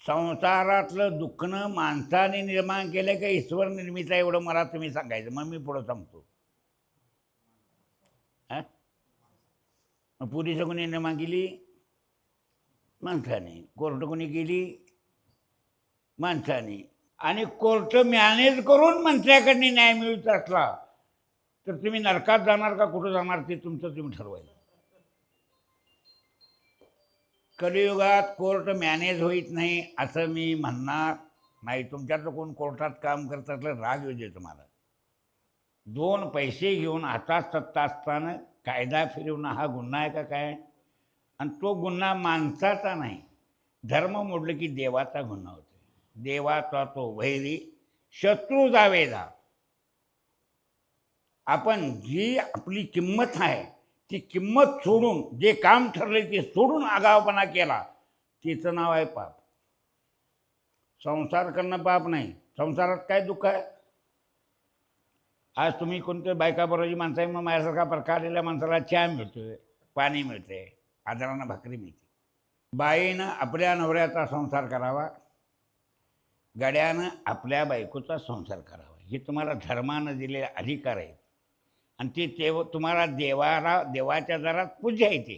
संसारातलं दुखणं माणसाने निर्माण केलं का ईश्वर निर्मित आहे एवढं मला तुम्ही सांगायचं, मग मी पुढं सांगतो. हां, मग पुरीचं कोणी निर्माण केली? माणसाने. कोर्ट कोणी केली? माणसाने. आणि कोर्ट मॅनेज करून मंत्र्याकडनं न्याय मिळत असला तर तुम्ही नरकात जाणार का कुठं जाणार ते तुमचं तुम्ही ठरवायचं. कलियुगात कोर्ट मॅनेज होईत नाही असं मी म्हणणार नाही. तुमच्यातलं कोण कोर्टात काम करत असलं राग येऊ दे तुम्हाला. 2 पैसे घेऊन हातात सत्ता असताना कायदा फिरवणं हा गुन्हा आहे का काय? आणि तो गुन्हा माणसाचा नाही, धर्म मोडलं की देवाचा गुन्हा होतो. देवाचा तो वैरी शत्रू जावेदा. आपण जी आपली किंमत आहे ती किंमत सोडून जे काम ठरले ते सोडून आगावपणा केला तिचं नाव आहे पाप. संसार करणं पाप नाही. संसारात काय दुःख आहे? आज तुम्ही कोणत्या बायका बरोबरची माणसं आहे, मग माझ्यासारखा प्रकार आलेल्या माणसाला चहा मिळतोय, पाणी मिळते, आदरानं भाकरी मिळते. बाईनं आपल्या नवऱ्याचा संसार करावा, गड्यानं आपल्या बायकोचा संसार करावा. हे तुम्हाला धर्मानं दिलेले अधिकार आहेत आणि ते तुम्हाला देवाच्या दारात पूजा येते.